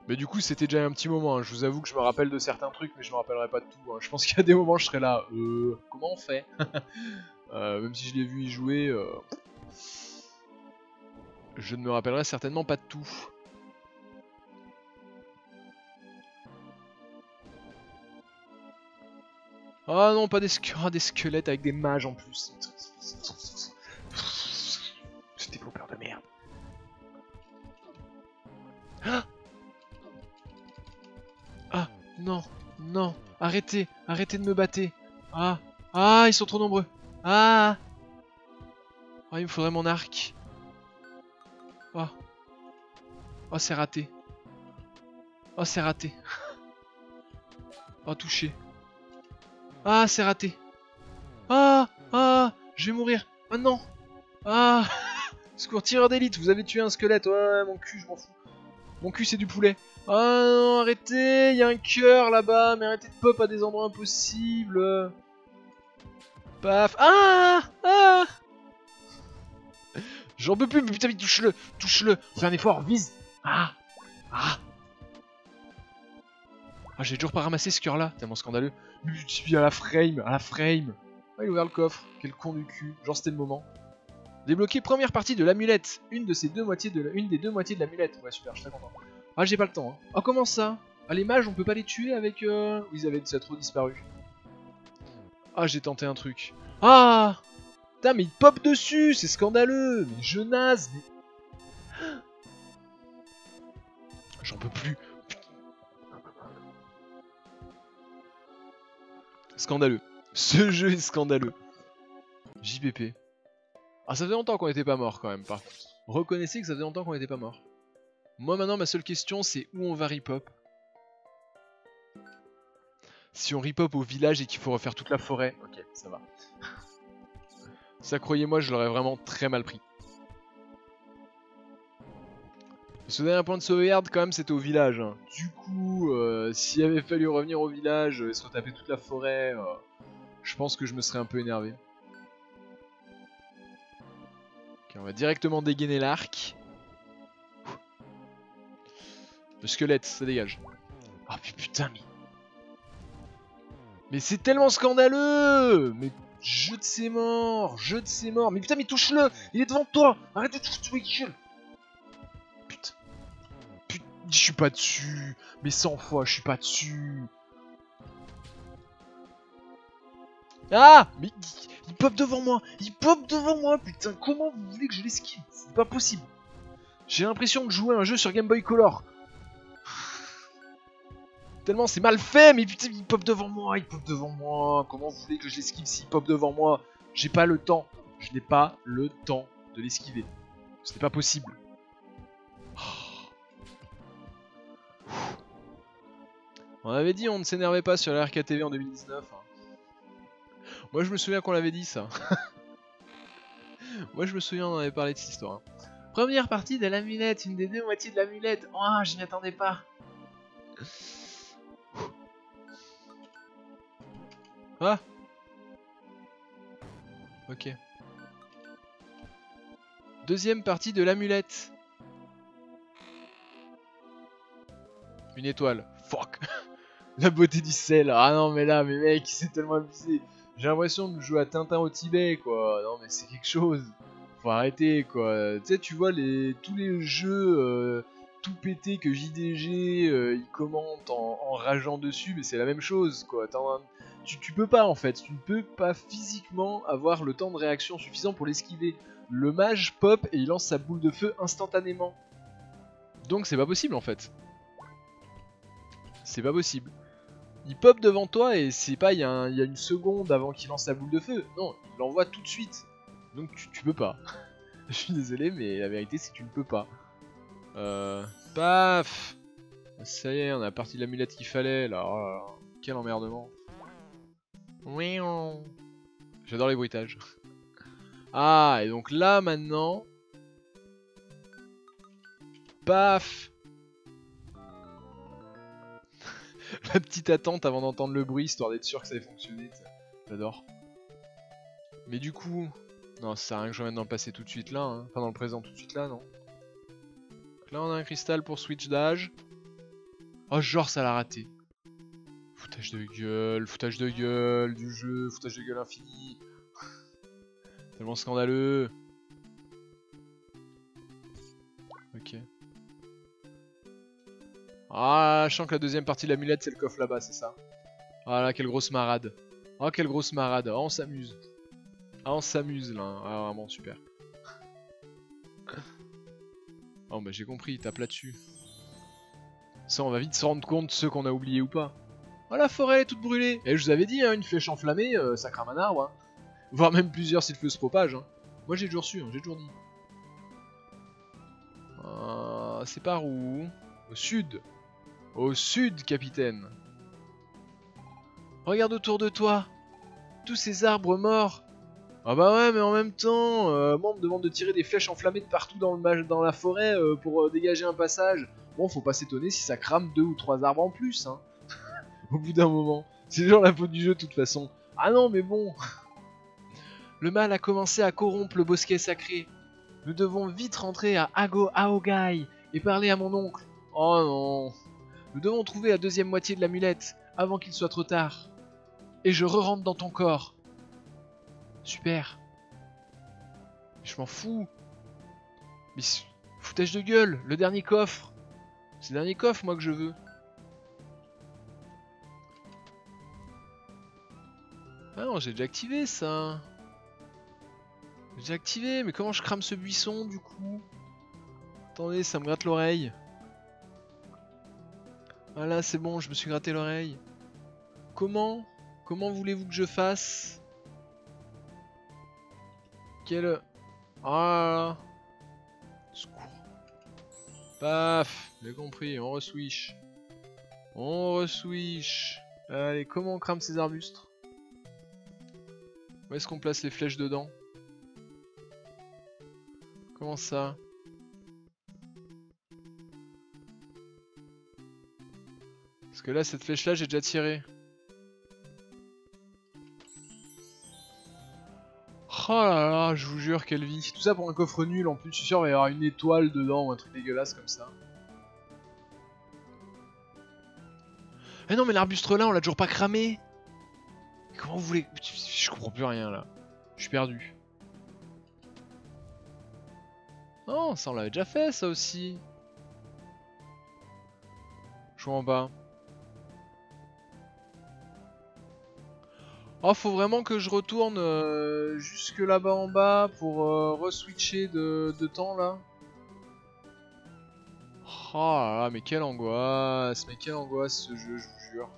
Mais du coup, c'était déjà un petit moment. Hein. Je vous avoue que je me rappelle de certains trucs, mais je me rappellerai pas de tout. Hein. Je pense qu'il y a des moments, je serai là. Comment on fait même si je l'ai vu y jouer, je ne me rappellerai certainement pas de tout. Ah non, pas des squelettes avec des mages en plus. Ce développeur de merde. Ah non, non, arrêtez, arrêtez de me battre. Ah, ah, ils sont trop nombreux. Ah, oh, il me faudrait mon arc. Oh, oh c'est raté. Oh c'est raté. Oh touché. Ah c'est raté. Ah, ah, je vais mourir. Ah non. Ah, secours tireur d'élite, vous avez tué un squelette. Ouais, mon cul, je m'en fous. Mon cul c'est du poulet. Ah non, arrêtez, il y a un cœur là-bas, mais arrêtez de pop à des endroits impossibles. Paf. Ah, ah. J'en peux plus, mais putain, touche-le, touche-le. Fais un effort, vise. Ah, ah. Ah, j'ai toujours pas ramassé ce cœur-là, tellement scandaleux. Je suis à la frame, à la frame. Ah, il a ouvert le coffre, quel con du cul. Genre c'était le moment. Débloquer première partie de l'amulette. Une des deux moitiés de l'amulette. Ouais, super, je suis très content. Ah, j'ai pas le temps. Hein. Oh, comment ça? Ah, les mages, on peut pas les tuer avec... Ou ils avaient déjà trop disparu. Ah, j'ai tenté un truc. Ah! Putain, mais il pop dessus, c'est scandaleux. Mais je naze, mais... J'en peux plus. Scandaleux. Ce jeu est scandaleux. JPP. Ah, ça faisait longtemps qu'on était pas mort quand même, par contre. Reconnaissez que ça faisait longtemps qu'on était pas mort. Moi maintenant, ma seule question, c'est où on va ripop. Si on ripop au village et qu'il faut refaire toute la forêt, ok, ça va. Ça, croyez-moi, je l'aurais vraiment très mal pris. Ce dernier point de sauvegarde, quand même, c'était au village. Hein. Du coup, s'il avait fallu revenir au village et se retaper toute la forêt, je pense que je me serais un peu énervé. Ok, on va directement dégainer l'arc. Le squelette, ça dégage. Oh putain, mais c'est tellement scandaleux. Mais jeu de ses morts, jeu de ses morts. Mais putain, mais touche-le. Il est devant toi. Arrête de toucher, gueule. Putain. Putain, je suis pas dessus. Mais 100 fois, je suis pas dessus. Ah, mais il pop devant moi. Il pop devant moi. Putain, comment vous voulez que je l'esquive? C'est pas possible. J'ai l'impression de jouer à un jeu sur Game Boy Color. Tellement c'est mal fait, mais putain, il pop devant moi, il pop devant moi. Comment vous voulez que je l'esquive s'il pop devant moi? J'ai pas le temps. Je n'ai pas le temps de l'esquiver. Ce n'est pas possible. On avait dit on ne s'énervait pas sur la RKTV en 2019. Hein. Moi je me souviens qu'on l'avait dit ça. Moi je me souviens on avait parlé de cette histoire. Hein. Première partie de l'amulette, une des deux moitiés de l'amulette. Oh, je n'y attendais pas. Ah. Ok. Deuxième partie de l'amulette. Une étoile. Fuck. La beauté du sel. Ah non mais là, mais mec, c'est tellement abusé. J'ai l'impression de jouer à Tintin au Tibet, quoi. Non mais c'est quelque chose. Faut arrêter, quoi. Tu sais, tu vois tous les jeux tout pétés que JDG il commente en rageant dessus, mais c'est la même chose, quoi. Tu peux pas en fait. Tu ne peux pas physiquement avoir le temps de réaction suffisant pour l'esquiver. Le mage pop et il lance sa boule de feu instantanément. Donc c'est pas possible en fait. C'est pas possible. Il pop devant toi et c'est pas il y a une seconde avant qu'il lance sa boule de feu. Non, il l'envoie tout de suite. Donc tu peux pas. Je suis désolé mais la vérité c'est que tu ne peux pas. Paf. Ça y est, on a parti de l'amulette qu'il fallait là. Oh là là. Quel emmerdement. J'adore les bruitages. Ah, et donc là maintenant... Paf. La petite attente avant d'entendre le bruit, histoire d'être sûr que ça allait fonctionner. J'adore. Mais du coup... Non, ça sert à rien que je revienne dans le passé tout de suite là. Hein. Enfin, dans le présent tout de suite là, non. Donc là, on a un cristal pour switch d'âge. Oh, genre, ça l'a raté. Foutage de gueule du jeu, foutage de gueule infini. Tellement scandaleux. Ok. Ah, je sens que la deuxième partie de l'amulette, c'est le coffre là-bas, c'est ça. Ah là, quelle grosse marade. Oh, quelle grosse marade. Oh, on s'amuse. Ah, on s'amuse là. Ah, vraiment, super. Oh, bah j'ai compris, tape là-dessus. Ça, on va vite se rendre compte de ceux qu'on a oubliés ou pas. Oh, la forêt elle est toute brûlée. Et je vous avais dit, hein, une flèche enflammée, ça crame un arbre. Hein. Voire même plusieurs si le feu se propage. Hein. Moi, j'ai toujours su, hein, j'ai toujours dit. C'est par où? Au sud. Au sud, capitaine. Regarde autour de toi. Tous ces arbres morts. Ah bah ouais, mais en même temps, moi on me demande de tirer des flèches enflammées de partout dans la forêt pour dégager un passage. Bon, faut pas s'étonner si ça crame 2 ou 3 arbres en plus, hein. Au bout d'un moment. C'est genre la faute du jeu de toute façon. Ah non, mais bon. Le mal a commencé à corrompre le bosquet sacré. Nous devons vite rentrer à Aogai et parler à mon oncle. Oh non. Nous devons trouver la deuxième moitié de l'amulette avant qu'il soit trop tard. Et je re-rentre dans ton corps. Super. Je m'en fous. Mais foutage de gueule, le dernier coffre. C'est le dernier coffre moi que je veux. Ah non, j'ai déjà activé ça. J'ai déjà activé, mais comment je crame ce buisson du coup? Attendez, ça me gratte l'oreille. Voilà, c'est bon, je me suis gratté l'oreille. Comment? Comment voulez-vous que je fasse? Quel... Ah. Secours. Paf, j'ai compris, on reswish. On reswish. Allez, comment on crame ces arbustes? Où est-ce qu'on place les flèches dedans? Comment ça? Parce que là, cette flèche-là, j'ai déjà tiré. Oh là là, je vous jure, quelle vie. Tout ça pour un coffre nul, en plus, je suis sûr qu'il va y avoir une étoile dedans ou un truc dégueulasse comme ça. Eh non, mais l'arbuste là, on l'a toujours pas cramé. Comment vous voulez... Je comprends plus rien, là. Je suis perdu. Non, ça on l'avait déjà fait, ça aussi. Je comprends pas. Oh, faut vraiment que je retourne jusque là-bas en bas pour re-switcher de temps, là. Oh là là, mais quelle angoisse ce jeu, je vous jure.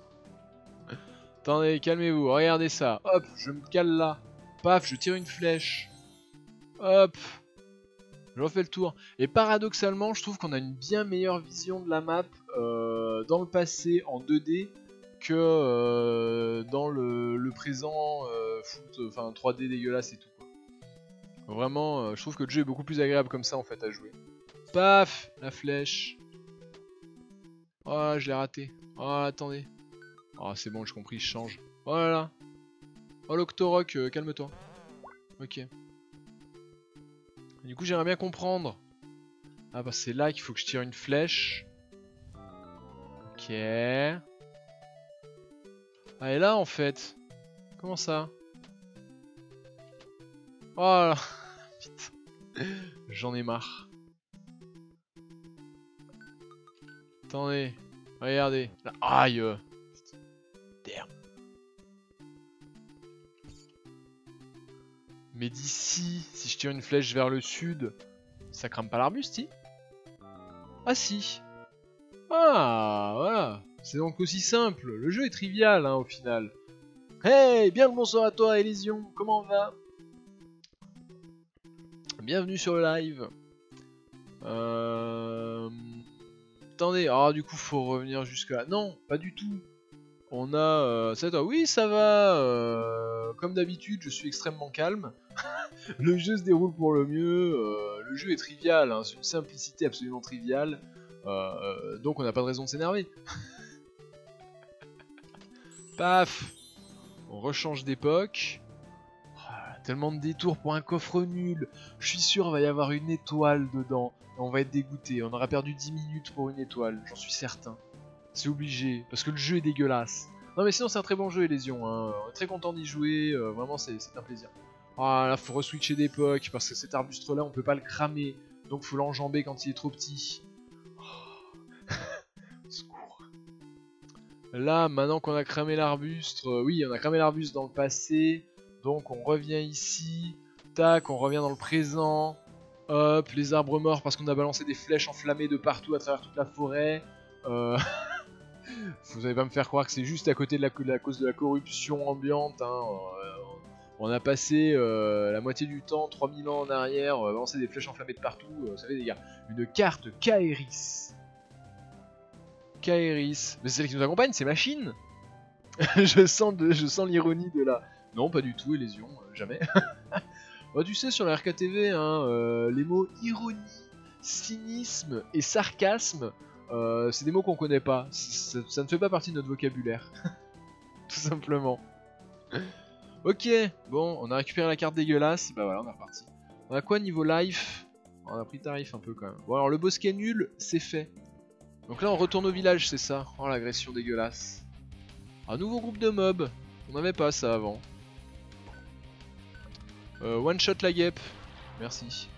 Attendez, calmez-vous, regardez ça. Hop, je me cale là. Paf, je tire une flèche. Hop. Je refais le tour. Et paradoxalement, je trouve qu'on a une bien meilleure vision de la map dans le passé en 2D que dans le présent enfin 3D dégueulasse et tout. Quoi. Vraiment, je trouve que le jeu est beaucoup plus agréable comme ça en fait à jouer. Paf, la flèche. Oh, je l'ai raté. Oh, attendez. Oh, c'est bon, j'ai compris, je change. Oh là là. Oh, l'Octorok, calme-toi. Ok. Du coup, j'aimerais bien comprendre. Ah bah c'est là qu'il faut que je tire une flèche. Ok. Ah et là en fait. Comment ça? Oh là. Putain. J'en ai marre. Attendez. Regardez. Là. Aïe. Damn. Mais d'ici, si je tire une flèche vers le sud, ça crame pas l'arbuste, si? Ah si. Ah, voilà. C'est donc aussi simple. Le jeu est trivial, hein, au final. Hey, bien le bonsoir à toi, Elysion. Comment on va? Bienvenue sur le live. Attendez, ah du coup faut revenir jusque là. Non, pas du tout. On a... ça toi. Oui, ça va. Comme d'habitude, je suis extrêmement calme. Le jeu se déroule pour le mieux. Le jeu est trivial, hein, c'est une simplicité absolument triviale. Donc on n'a pas de raison de s'énerver. Paf. On rechange d'époque. Ah, tellement de détours pour un coffre nul. Je suis sûr qu'il va y avoir une étoile dedans. Et on va être dégoûté. On aura perdu 10 minutes pour une étoile. J'en suis certain. C'est obligé. Parce que le jeu est dégueulasse. Non mais sinon c'est un très bon jeu Elysion. Hein. On est très content d'y jouer. Vraiment c'est un plaisir. Ah là faut reswitcher d'époque. Parce que cet arbuste là on peut pas le cramer. Donc faut l'enjamber quand il est trop petit. Secours. Là, maintenant qu'on a cramé l'arbuste, oui, on a cramé l'arbuste dans le passé, donc on revient ici, tac, on revient dans le présent, hop, les arbres morts parce qu'on a balancé des flèches enflammées de partout à travers toute la forêt. Vous allez pas me faire croire que c'est juste à côté de la cause de la corruption ambiante, hein. On a passé la moitié du temps, 3000 ans en arrière, balancer des flèches enflammées de partout, ça fait des gars. Une carte Kaeris. Kaeris. Mais c'est celle qui nous accompagne, c'est Machine. je sens l'ironie de la... Non, pas du tout, Elysion, jamais. Bah, tu sais, sur la RKTV, hein, les mots ironie, cynisme et sarcasme, c'est des mots qu'on connaît pas. Ça ne fait pas partie de notre vocabulaire. Tout simplement. Ok, bon, on a récupéré la carte dégueulasse. Bah voilà, on est reparti. On a quoi niveau life? On a pris tarif un peu quand même. Bon, alors le bosquet nul, c'est fait. Donc là on retourne au village, c'est ça. Oh l'agression dégueulasse. Un nouveau groupe de mobs. On n'avait pas ça avant. One shot la guêpe. Merci.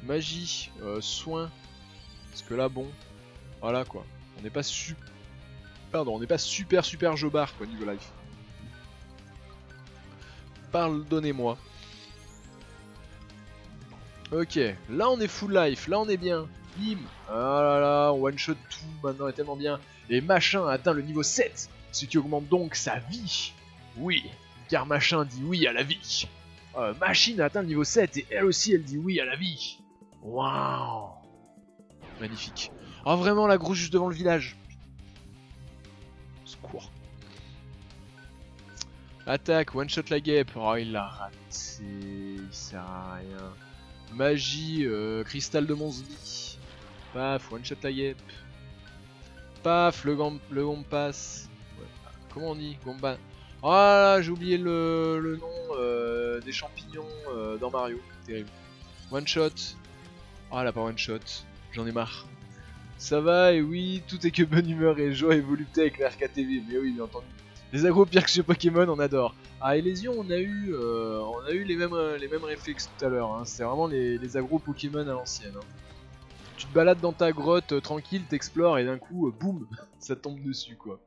Magie, soin. Parce que là bon. Voilà quoi. On n'est pas Pardon, on n'est pas super jobard quoi niveau life. Pardonnez-moi. Ok, là on est full life, là on est bien. Bim. Ah là là, on one shot tout maintenant est tellement bien. Et Machin a atteint le niveau 7, ce qui augmente donc sa vie. Oui, car Machin dit oui à la vie. Machine a atteint le niveau 7 et elle aussi elle dit oui à la vie. Waouh. Magnifique. Oh vraiment la grosse juste devant le village. Secours. Attaque, one shot la guêpe. Oh il l'a raté, il sert à rien. Magie, cristal de Monsby. Paf, one shot la guêpe. Paf, le Gompas. Ouais. Comment on dit Gomba. Oh là, j'ai oublié le nom des champignons dans Mario. Terrible. One shot. Oh là, pas one shot. J'en ai marre. Ça va, et oui, tout est que bonne humeur et joie et volupté avec la RKTV. Mais oui, bien entendu. Les agros pires que chez Pokémon, on adore. À Elysion, on a eu les mêmes réflexes tout à l'heure. Hein. C'est vraiment les agros Pokémon à l'ancienne. Hein. Tu te balades dans ta grotte tranquille, t'explores et d'un coup, boum, ça tombe dessus quoi.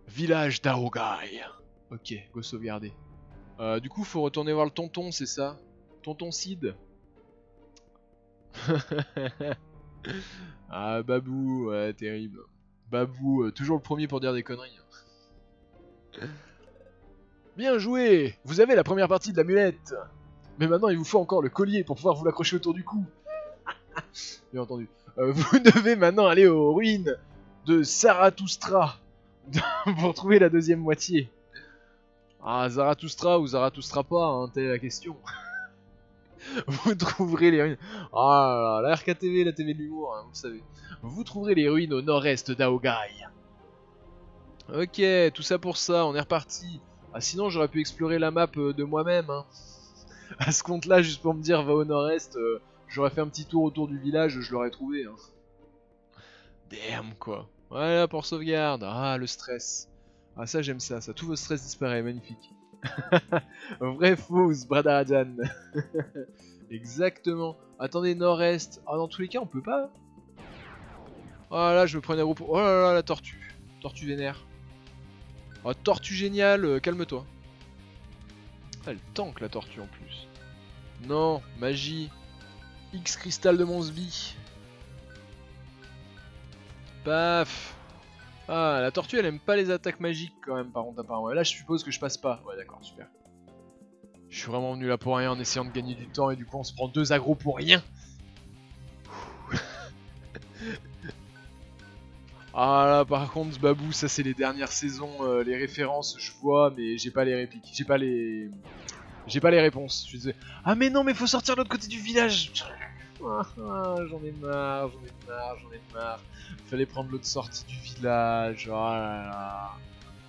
Village d'Aogai. Ok, go sauvegarder. Du coup, faut retourner voir le tonton, c'est ça? Tonton Sid. Ah, Babou, ouais, terrible. Babou, toujours le premier pour dire des conneries. Bien joué! Vous avez la première partie de l'amulette. Mais maintenant, il vous faut encore le collier pour pouvoir vous l'accrocher autour du cou. Bien entendu. Vous devez maintenant aller aux ruines de Zarathustra pour trouver la deuxième moitié. Ah, Zarathustra ou Zarathustra pas, hein, telle est la question. Vous trouverez les ruines... Ah là là, la RKTV, la TV de l'humour, hein, vous le savez. Vous trouverez les ruines au nord-est d'Aogai. Ok, tout ça pour ça, on est reparti. Ah sinon j'aurais pu explorer la map de moi-même. Hein. À ce compte-là, juste pour me dire va au nord-est, j'aurais fait un petit tour autour du village, je l'aurais trouvé. Hein. Damn quoi. Voilà pour sauvegarde. Ah le stress. Ah ça j'aime ça, tout votre stress disparaît, magnifique. Vrai fausse, Bradarajan. Exactement. Attendez, nord-est. Ah dans tous les cas on peut pas. Oh là je me prends une agro pour... Oh là là la tortue. Tortue vénère. Oh tortue géniale, calme-toi. Ah, elle tank la tortue en plus. Non, magie. X cristal de Monsby. Paf. Ah, la tortue elle aime pas les attaques magiques quand même par contre apparemment. Là je suppose que je passe pas. Ouais d'accord, super. Je suis vraiment venu là pour rien en essayant de gagner du temps et du coup on se prend 2 agros pour rien. Ah là par contre Babou, ça c'est les dernières saisons, les références je vois mais j'ai pas les répliques, j'ai pas les réponses. Je suis désolé. Ah mais non mais faut sortir de l'autre côté du village. J'en ai marre, j'en ai marre, j'en ai marre. Fallait prendre l'autre sortie du village. Oh là là.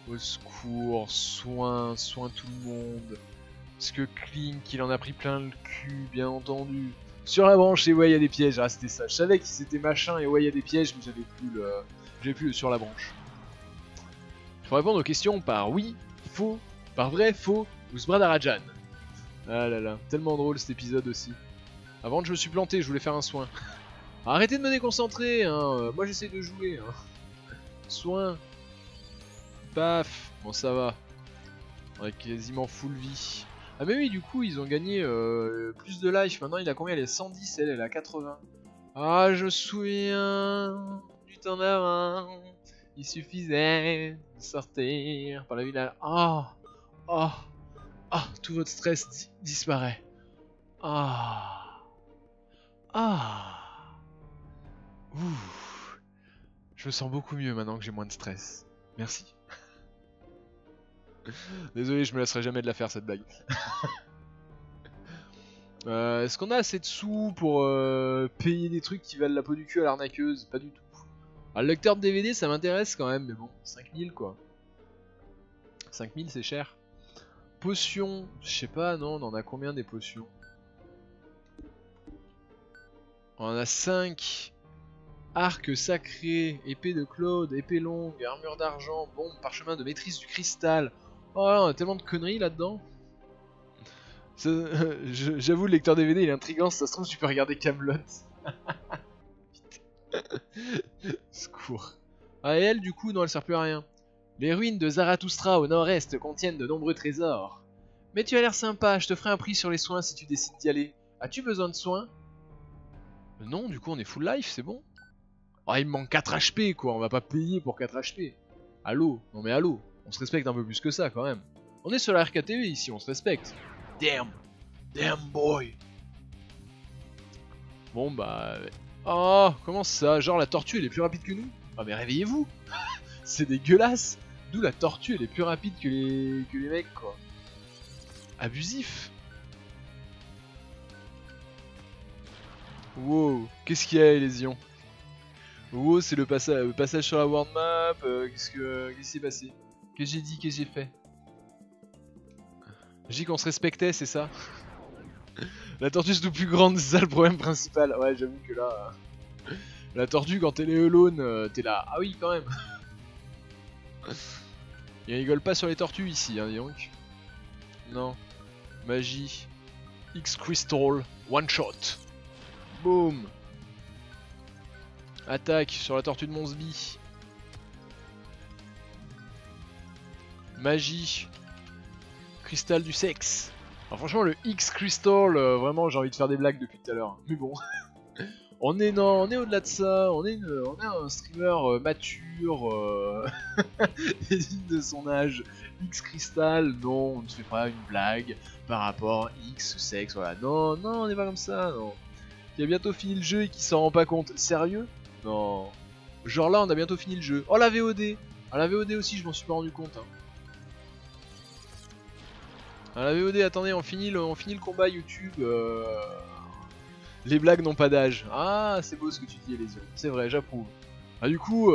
Au secours, soin tout le monde. Parce que Clink, il en a pris plein le cul, bien entendu. Sur la branche, et ouais, il y a des pièges. Ah, c'était ça. Je savais que c'était machin, et ouais, il y a des pièges, mais j'avais plus le sur la branche. Il faut répondre aux questions par oui, faux, par vrai, faux, ou Sbradarajan. Ah là là, tellement drôle cet épisode aussi. Avant je me suis planté, je voulais faire un soin. Arrêtez de me déconcentrer, hein. Moi j'essaie de jouer. Hein. Soin. Paf. Bon, ça va. On est quasiment full vie. Ah mais oui, du coup ils ont gagné plus de life. Maintenant il a combien? Elle est 110, elle a 80. Ah, je me souviens du temps d'avant. Il suffisait de sortir par la ville. Ah, ah, ah, tout votre stress disparaît. Ah, ah, ouh. Je me sens beaucoup mieux maintenant que j'ai moins de stress. Merci. Désolé, je me laisserai jamais de la faire cette blague. Est-ce qu'on a assez de sous pour payer des trucs qui valent la peau du cul à l'arnaqueuse? Pas du tout. Ah, le lecteur de DVD ça m'intéresse quand même, mais bon, 5000 quoi. 5000 c'est cher. Potions, je sais pas, non, on en a combien des potions? On en a 5. Arc sacré, épée de Claude, épée longue, armure d'argent, bombe, parchemin de maîtrise du cristal. Oh, on a tellement de conneries là-dedans. J'avoue, le lecteur DVD il est intriguant, si ça se trouve tu peux regarder Camelot. Secours. Ah, et elle, du coup, non, elle sert plus à rien. Les ruines de Zarathustra au nord-est contiennent de nombreux trésors. Mais tu as l'air sympa, je te ferai un prix sur les soins si tu décides d'y aller. As-tu besoin de soins? Non, du coup, on est full life, c'est bon. Oh, il me manque 4 HP, quoi, on va pas payer pour 4 HP. Allô? Non mais allô? On se respecte un peu plus que ça, quand même. On est sur la RKTV ici, on se respecte. Damn! Damn boy! Bon bah... Oh, comment ça? Genre la tortue elle est plus rapide que nous? Ah mais réveillez-vous! C'est dégueulasse! D'où la tortue elle est plus rapide que les mecs quoi. Abusif! Wow, qu'est-ce qu'il y a Elésion? Wow, c'est le passage sur la world map, qu'est-ce qui s'est passé? Qu'est-ce que j'ai dit? Qu'est-ce que j'ai fait? J'ai dit qu'on se respectait, c'est ça? La tortue c'est tout plus grande, c'est ça le problème principal. Ouais, j'avoue que là... la tortue quand elle est alone, t'es là. Ah oui, quand même. Il rigole pas sur les tortues ici, hein, dis donc. Non. Magie. X-Crystal. One shot. Boom. Attaque sur la tortue de Monsby. Magie. Cristal du sexe. Alors franchement le X-Crystal, vraiment j'ai envie de faire des blagues depuis tout à l'heure. Mais bon. On est au-delà de ça, on est un streamer mature et digne de son âge. X-Crystal, non, on ne fait pas une blague par rapport X, sexe, voilà. Non, non, on n'est pas comme ça, non. Qui a bientôt fini le jeu et qui s'en rend pas compte. Sérieux? Non. Genre là, on a bientôt fini le jeu. Oh la VOD! Ah la VOD aussi, je m'en suis pas rendu compte. Hein. Ah la VOD, attendez, on finit le combat YouTube. Les blagues n'ont pas d'âge. Ah, c'est beau ce que tu dis, Elésion. C'est vrai, j'approuve. Ah, du coup,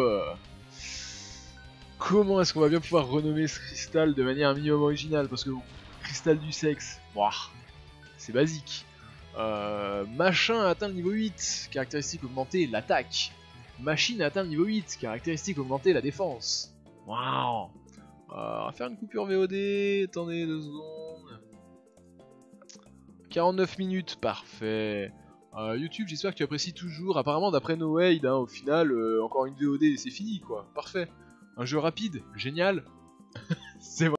comment est-ce qu'on va bien pouvoir renommer ce cristal de manière un minimum originale? Parce que bon, cristal du sexe, c'est basique. Machin a atteint le niveau 8, caractéristique augmentée, l'attaque. Machine a atteint le niveau 8, caractéristique augmentée, la défense. Waouh. On va faire une coupure VOD, attendez 2 secondes. 49 minutes, parfait. YouTube, j'espère que tu apprécies toujours. Apparemment, d'après No Wade, hein, au final, encore une VOD et c'est fini quoi. Parfait. Un jeu rapide, génial. C'est